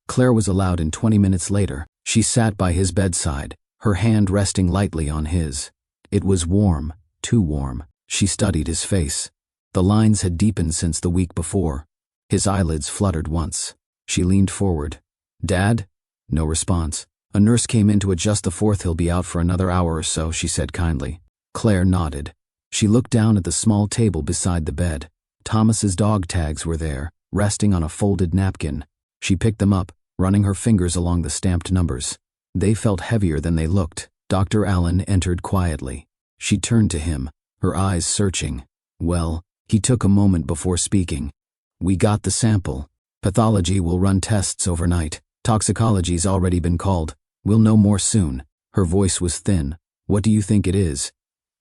Claire was allowed in 20 minutes later. She sat by his bedside, her hand resting lightly on his. It was warm, too warm. She studied his face. The lines had deepened since the week before. His eyelids fluttered once. She leaned forward. "Dad?" No response. "A nurse came in to adjust the fourth. He'll be out for another hour or so," she said kindly. Claire nodded. She looked down at the small table beside the bed. Thomas's dog tags were there, resting on a folded napkin. She picked them up, running her fingers along the stamped numbers. They felt heavier than they looked. Dr. Allen entered quietly. She turned to him, her eyes searching. "Well," he took a moment before speaking. "We got the sample. Pathology will run tests overnight. Toxicology's already been called. We'll know more soon." Her voice was thin. "What do you think it is?"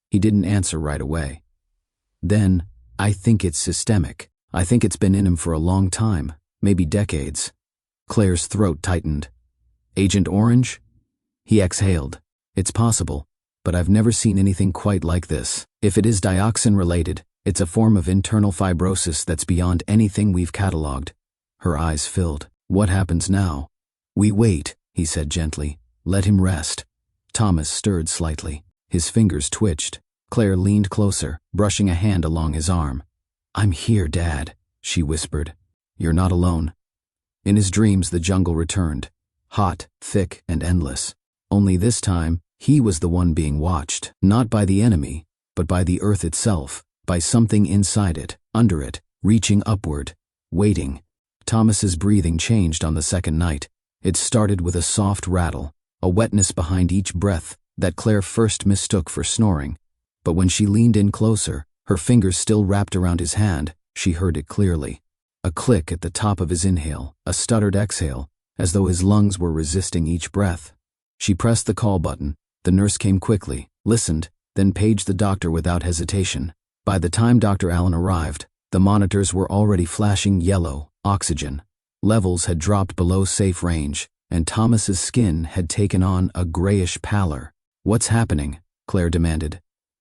He didn't answer right away. Then, "I think it's systemic. I think it's been in him for a long time, maybe decades." Claire's throat tightened. "Agent Orange?" He exhaled. "It's possible, but I've never seen anything quite like this. If it is dioxin-related, it's a form of internal fibrosis that's beyond anything we've catalogued." Her eyes filled. "What happens now?" "We wait," he said gently. "Let him rest." Thomas stirred slightly. His fingers twitched. Claire leaned closer, brushing a hand along his arm. "I'm here, Dad," she whispered. "You're not alone." In his dreams, the jungle returned. Hot, thick, and endless. Only this time, he was the one being watched, not by the enemy, but by the earth itself, by something inside it, under it, reaching upward, waiting. Thomas's breathing changed on the second night. It started with a soft rattle, a wetness behind each breath that Claire first mistook for snoring. But when she leaned in closer, her fingers still wrapped around his hand, she heard it clearly. A click at the top of his inhale, a stuttered exhale, as though his lungs were resisting each breath. She pressed the call button. The nurse came quickly, listened, then paged the doctor without hesitation. By the time Dr. Allen arrived, the monitors were already flashing yellow, oxygen. Levels had dropped below safe range, and Thomas's skin had taken on a grayish pallor. "What's happening?" Claire demanded.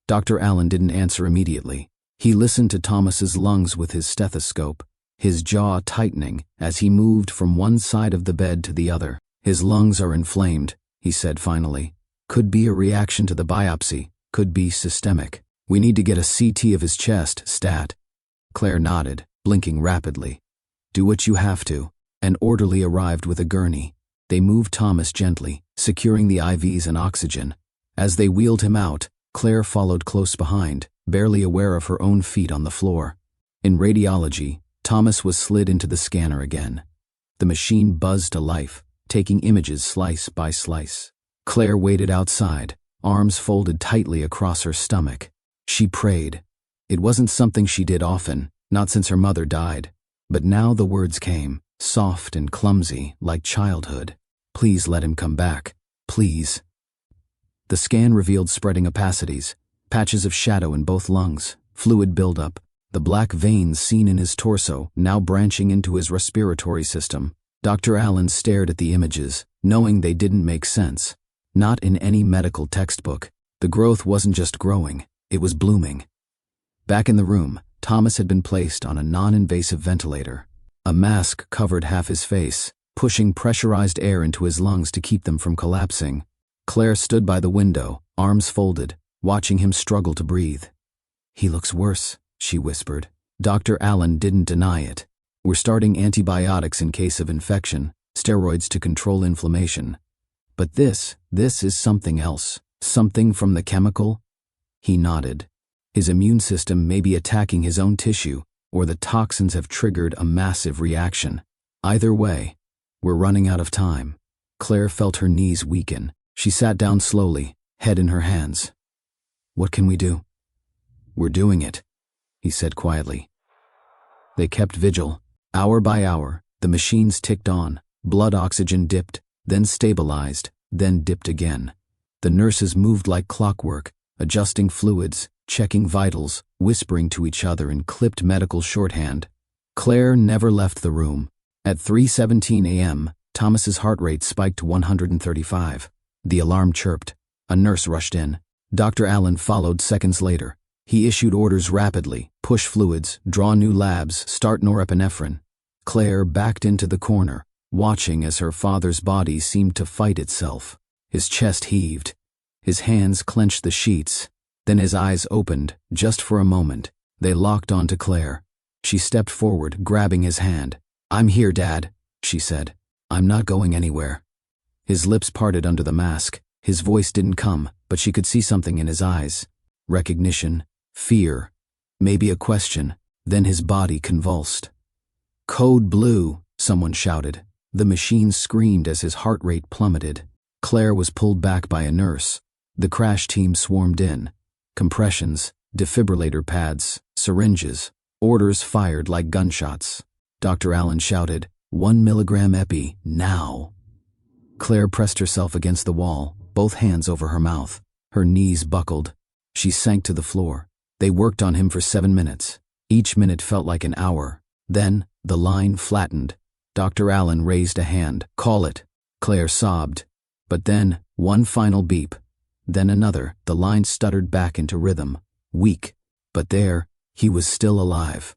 Dr. Allen didn't answer immediately. He listened to Thomas's lungs with his stethoscope, his jaw tightening as he moved from one side of the bed to the other. "His lungs are inflamed," he said finally. "Could be a reaction to the biopsy, could be systemic. We need to get a CT of his chest, stat." Claire nodded, blinking rapidly. "Do what you have to." An orderly arrived with a gurney. They moved Thomas gently, securing the IVs and oxygen. As they wheeled him out, Claire followed close behind, barely aware of her own feet on the floor. In radiology, Thomas was slid into the scanner again. The machine buzzed to life, taking images slice by slice. Claire waited outside, arms folded tightly across her stomach. She prayed. It wasn't something she did often, not since her mother died. But now the words came, soft and clumsy, like childhood. "Please let him come back. Please." The scan revealed spreading opacities, patches of shadow in both lungs, fluid buildup, the black veins seen in his torso now branching into his respiratory system. Dr. Allen stared at the images, knowing they didn't make sense. Not in any medical textbook. The growth wasn't just growing, it was blooming. Back in the room, Thomas had been placed on a non-invasive ventilator. A mask covered half his face, pushing pressurized air into his lungs to keep them from collapsing. Claire stood by the window, arms folded, watching him struggle to breathe. "He looks worse," she whispered. Dr. Allen didn't deny it. We're starting antibiotics in case of infection, steroids to control inflammation. But this is something else. Something from the chemical? He nodded. His immune system may be attacking his own tissue, or the toxins have triggered a massive reaction. Either way, we're running out of time. Claire felt her knees weaken. She sat down slowly, head in her hands. What can we do? We're doing it, he said quietly. They kept vigil. Hour by hour, the machines ticked on. Blood oxygen dipped, then stabilized, then dipped again. The nurses moved like clockwork, adjusting fluids, checking vitals, whispering to each other in clipped medical shorthand. Claire never left the room. At 3:17 a.m., Thomas's heart rate spiked to 135. The alarm chirped. A nurse rushed in. Dr. Allen followed seconds later. He issued orders rapidly: push fluids, draw new labs, start norepinephrine. Claire backed into the corner, watching as her father's body seemed to fight itself. His chest heaved. His hands clenched the sheets. Then his eyes opened, just for a moment. They locked onto Claire. She stepped forward, grabbing his hand. "I'm here, Dad," she said. "I'm not going anywhere." His lips parted under the mask. His voice didn't come, but she could see something in his eyes. Recognition, fear, maybe a question. Then his body convulsed. "Code Blue," someone shouted. The machine screamed as his heart rate plummeted. Claire was pulled back by a nurse. The crash team swarmed in. Compressions, defibrillator pads, syringes, orders fired like gunshots. Dr. Allen shouted, 1 milligram epi, now. Claire pressed herself against the wall, both hands over her mouth. Her knees buckled. She sank to the floor. They worked on him for 7 minutes. Each minute felt like an hour. Then, the line flattened. Dr. Allen raised a hand. "Call it." Claire sobbed. But then, one final beep. Then another. The line stuttered back into rhythm. Weak. But there, he was still alive.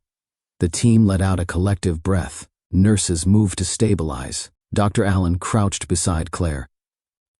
The team let out a collective breath. Nurses moved to stabilize. Dr. Allen crouched beside Claire.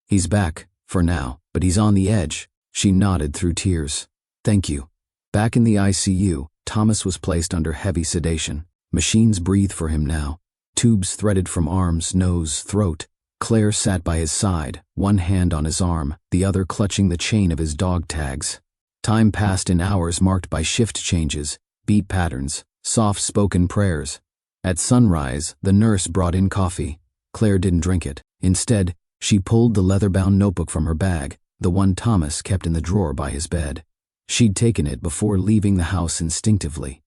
"He's back, for now, but he's on the edge." She nodded through tears. "Thank you." Back in the ICU, Thomas was placed under heavy sedation. Machines breathed for him now. Tubes threaded from arms, nose, throat. Claire sat by his side, one hand on his arm, the other clutching the chain of his dog tags. Time passed in hours marked by shift changes, beat patterns, soft-spoken prayers. At sunrise, the nurse brought in coffee. Claire didn't drink it. Instead, she pulled the leather-bound notebook from her bag, the one Thomas kept in the drawer by his bed. She'd taken it before leaving the house instinctively.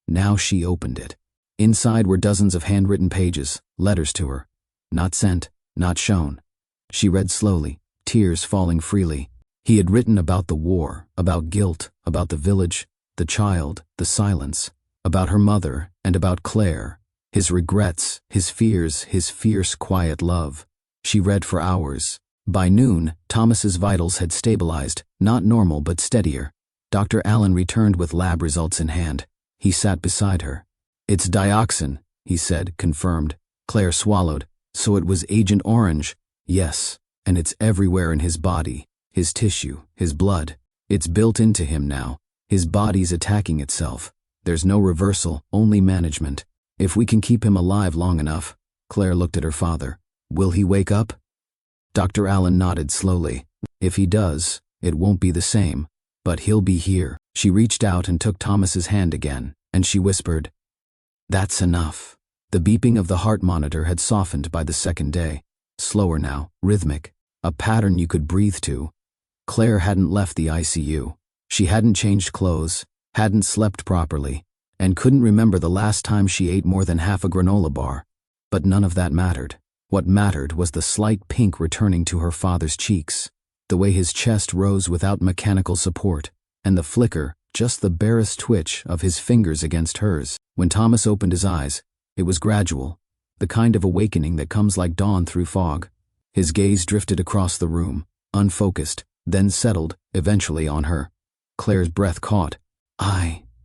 Now she opened it. Inside were dozens of handwritten pages, letters to her. Not sent, not shown. She read slowly, tears falling freely. He had written about the war, about guilt, about the village, the child, the silence, about her mother, and about Claire, his regrets, his fears, his fierce, quiet love. She read for hours. By noon, Thomas's vitals had stabilized, not normal but steadier. Dr. Allen returned with lab results in hand. He sat beside her. "It's dioxin," he said, confirmed. Claire swallowed. "So it was Agent Orange." "Yes, and it's everywhere in his body, his tissue, his blood. It's built into him now. His body's attacking itself. There's no reversal, only management. If we can keep him alive long enough." Claire looked at her father. "Will he wake up?" Dr. Allen nodded slowly. "If he does, it won't be the same. But he'll be here." She reached out and took Thomas's hand again, and she whispered, "That's enough." The beeping of the heart monitor had softened by the second day. Slower now, rhythmic, a pattern you could breathe to. Claire hadn't left the ICU. She hadn't changed clothes, hadn't slept properly, and couldn't remember the last time she ate more than half a granola bar. But none of that mattered. What mattered was the slight pink returning to her father's cheeks, the way his chest rose without mechanical support, and the flicker, just the barest twitch, of his fingers against hers. When Thomas opened his eyes, it was gradual, the kind of awakening that comes like dawn through fog. His gaze drifted across the room, unfocused, then settled, eventually on her. Claire's breath caught.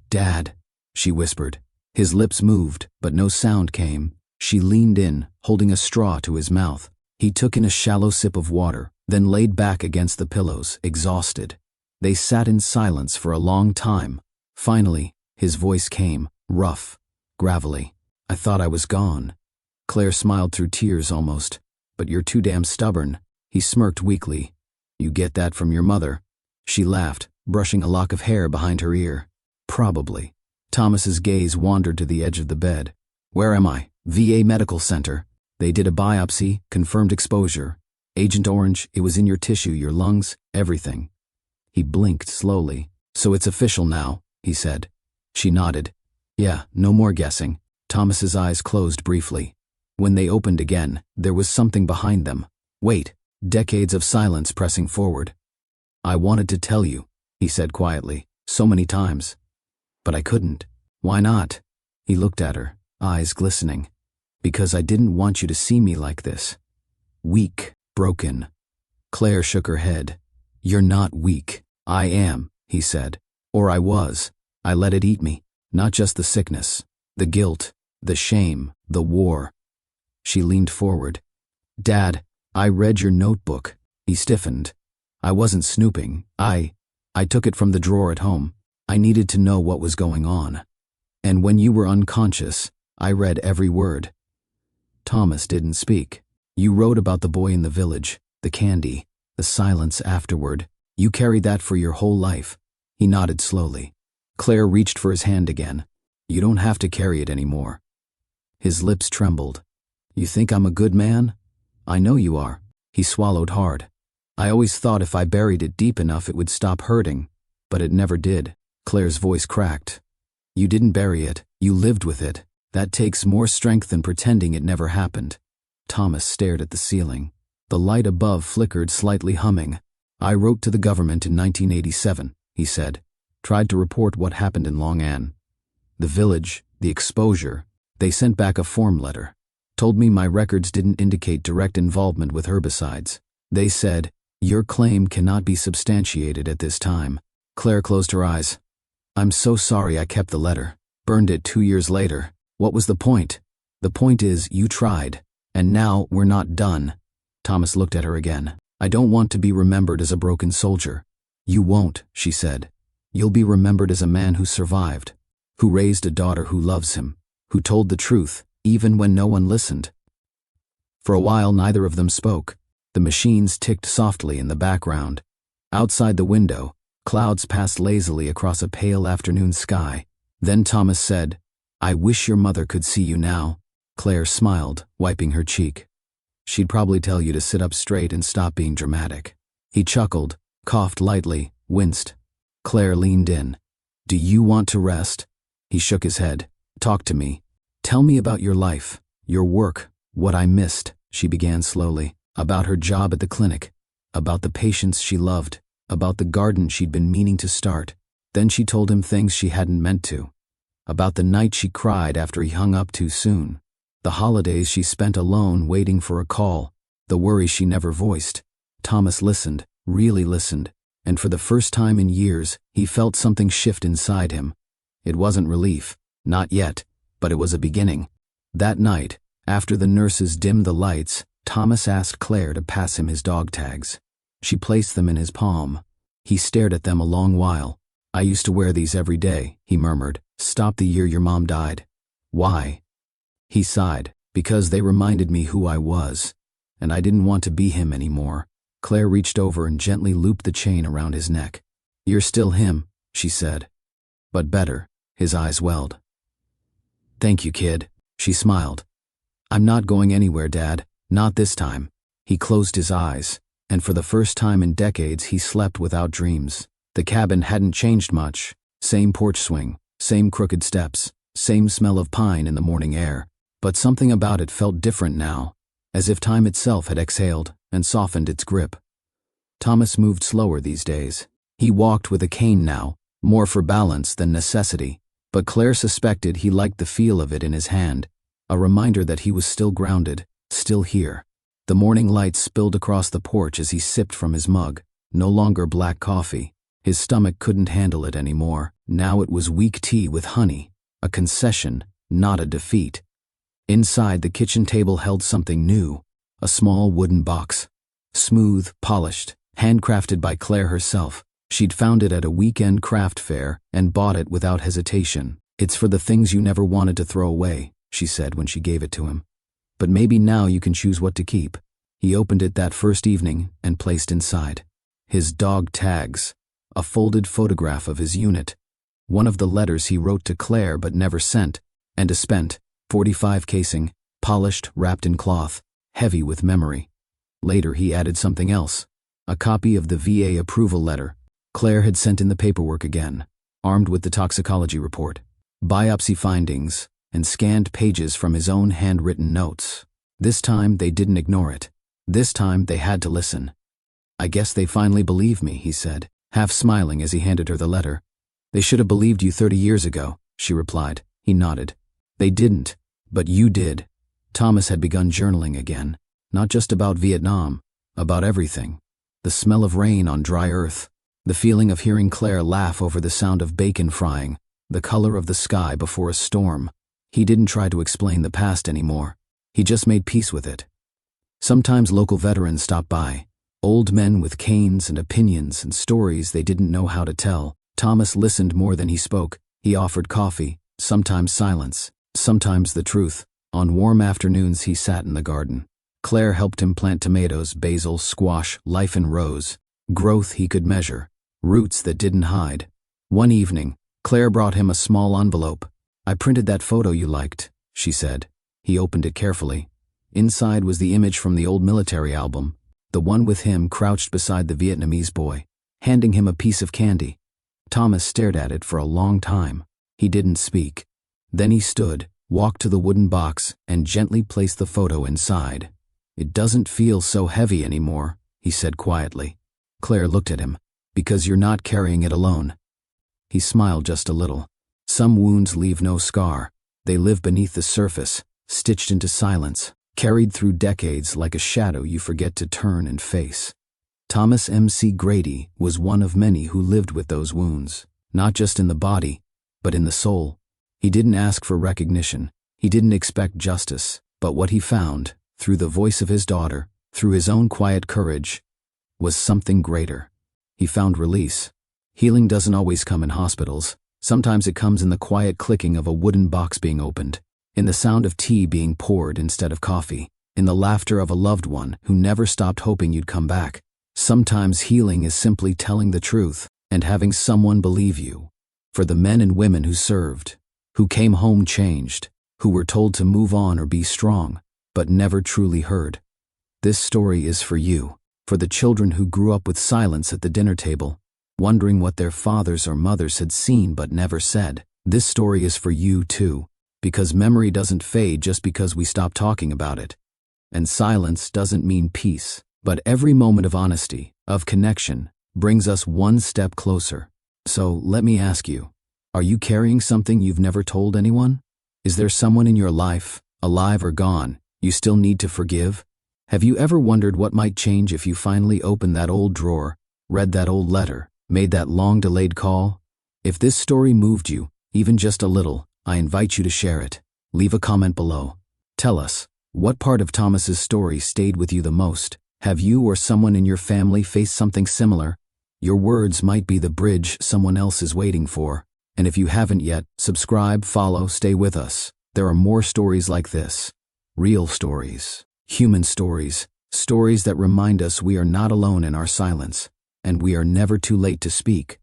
Dad," she whispered. His lips moved, but no sound came. She leaned in, holding a straw to his mouth. He took in a shallow sip of water, then laid back against the pillows, exhausted. They sat in silence for a long time. Finally, his voice came, rough, gravelly. I thought I was gone. Claire smiled through tears almost. But you're too damn stubborn. He smirked weakly. You get that from your mother. She laughed, brushing a lock of hair behind her ear. Probably. Thomas's gaze wandered to the edge of the bed. Where am I? VA Medical Center. They did a biopsy, confirmed exposure. Agent Orange, it was in your tissue, your lungs, everything. He blinked slowly. So it's official now, he said. She nodded. Yeah, no more guessing. Thomas's eyes closed briefly. When they opened again, there was something behind them. Wait, decades of silence pressing forward. I wanted to tell you, he said quietly, so many times. But I couldn't. Why not? He looked at her, eyes glistening. Because I didn't want you to see me like this. Weak, broken. Claire shook her head. You're not weak. I am, he said. Or I was. I let it eat me. Not just the sickness, the guilt, the shame, the war. She leaned forward. Dad, I read your notebook. He stiffened. I wasn't snooping. I took it from the drawer at home. I needed to know what was going on. And when you were unconscious, I read every word. Thomas didn't speak. You wrote about the boy in the village, the candy, the silence afterward. You carried that for your whole life. He nodded slowly. Claire reached for his hand again. You don't have to carry it anymore. His lips trembled. You think I'm a good man? I know you are. He swallowed hard. I always thought if I buried it deep enough it would stop hurting, but it never did. Claire's voice cracked. You didn't bury it. You lived with it. That takes more strength than pretending it never happened. Thomas stared at the ceiling. The light above flickered, slightly humming. I wrote to the government in 1987, he said. Tried to report what happened in Long An. The village, the exposure, they sent back a form letter. Told me my records didn't indicate direct involvement with herbicides. They said, your claim cannot be substantiated at this time. Claire closed her eyes. I'm so sorry I kept the letter. Burned it 2 years later. What was the point? The point is, you tried. And now we're not done. Thomas looked at her again. I don't want to be remembered as a broken soldier. You won't, she said. You'll be remembered as a man who survived, who raised a daughter who loves him, who told the truth, even when no one listened. For a while neither of them spoke. The machines ticked softly in the background. Outside the window, clouds passed lazily across a pale afternoon sky. Then Thomas said, I wish your mother could see you now. Claire smiled, wiping her cheek. She'd probably tell you to sit up straight and stop being dramatic. He chuckled, coughed lightly, winced. Claire leaned in. Do you want to rest? He shook his head. Talk to me. Tell me about your life, your work, what I missed, she began slowly. About her job at the clinic, about the patients she loved, about the garden she'd been meaning to start. Then she told him things she hadn't meant to. About the night she cried after he hung up too soon. The holidays she spent alone waiting for a call. The worries she never voiced. Thomas listened, really listened, and for the first time in years, he felt something shift inside him. It wasn't relief, not yet, but it was a beginning. That night, after the nurses dimmed the lights, Thomas asked Claire to pass him his dog tags. She placed them in his palm. He stared at them a long while. I used to wear these every day, he murmured. Stop the year your mom died. Why? He sighed. Because they reminded me who I was, and I didn't want to be him anymore. Claire reached over and gently looped the chain around his neck. You're still him, she said. But better, his eyes welled. Thank you, kid, she smiled. I'm not going anywhere, Dad. Not this time. He closed his eyes, and for the first time in decades he slept without dreams. The cabin hadn't changed much. Same porch swing, same crooked steps, same smell of pine in the morning air. But something about it felt different now, as if time itself had exhaled and softened its grip. Thomas moved slower these days. He walked with a cane now, more for balance than necessity, but Claire suspected he liked the feel of it in his hand, a reminder that he was still grounded, still here. The morning light spilled across the porch as he sipped from his mug, no longer black coffee. His stomach couldn't handle it anymore. Now it was weak tea with honey, a concession, not a defeat. Inside, the kitchen table held something new, a small wooden box. Smooth, polished, handcrafted by Claire herself. She'd found it at a weekend craft fair and bought it without hesitation. "It's for the things you never wanted to throw away," she said when she gave it to him. "But maybe now you can choose what to keep." He opened it that first evening and placed inside his dog tags, a folded photograph of his unit, one of the letters he wrote to Claire but never sent, and a spent .45 casing, polished, wrapped in cloth, heavy with memory. Later he added something else, a copy of the VA approval letter. Claire had sent in the paperwork again, armed with the toxicology report, biopsy findings, and scanned pages from his own handwritten notes. This time they didn't ignore it. This time they had to listen. "I guess they finally believe me," he said, half smiling as he handed her the letter. "They should have believed you 30 years ago," she replied. He nodded. "They didn't, but you did." Thomas had begun journaling again, not just about Vietnam, about everything. The smell of rain on dry earth, the feeling of hearing Claire laugh over the sound of bacon frying, the color of the sky before a storm. He didn't try to explain the past anymore. He just made peace with it. Sometimes local veterans stopped by, old men with canes and opinions and stories they didn't know how to tell. Thomas listened more than he spoke. He offered coffee, sometimes silence, sometimes the truth. On warm afternoons he sat in the garden. Claire helped him plant tomatoes, basil, squash, life in rows, growth he could measure, roots that didn't hide. One evening, Claire brought him a small envelope. "I printed that photo you liked," she said. He opened it carefully. Inside was the image from the old military album, the one with him crouched beside the Vietnamese boy, handing him a piece of candy. Thomas stared at it for a long time. He didn't speak. Then he stood, walked to the wooden box, and gently placed the photo inside. "It doesn't feel so heavy anymore," he said quietly. Claire looked at him. "Because you're not carrying it alone." He smiled just a little. Some wounds leave no scar. They live beneath the surface, stitched into silence, carried through decades like a shadow you forget to turn and face. Thomas M.C. Grady was one of many who lived with those wounds, not just in the body, but in the soul. He didn't ask for recognition. He didn't expect justice. But what he found, through the voice of his daughter, through his own quiet courage, was something greater. He found release. Healing doesn't always come in hospitals. Sometimes it comes in the quiet clicking of a wooden box being opened, in the sound of tea being poured instead of coffee, in the laughter of a loved one who never stopped hoping you'd come back. Sometimes healing is simply telling the truth and having someone believe you. For the men and women who served, who came home changed, who were told to move on or be strong, but never truly heard. This story is for you, for the children who grew up with silence at the dinner table, wondering what their fathers or mothers had seen but never said. This story is for you too, because memory doesn't fade just because we stop talking about it. And silence doesn't mean peace, but every moment of honesty, of connection, brings us one step closer. So let me ask you, are you carrying something you've never told anyone? Is there someone in your life, alive or gone, you still need to forgive? Have you ever wondered what might change if you finally opened that old drawer, read that old letter, made that long-delayed call? If this story moved you, even just a little, I invite you to share it. Leave a comment below. Tell us, what part of Thomas's story stayed with you the most? Have you or someone in your family faced something similar? Your words might be the bridge someone else is waiting for. And if you haven't yet, subscribe, follow, stay with us. There are more stories like this. Real stories. Human stories. Stories that remind us we are not alone in our silence. And we are never too late to speak.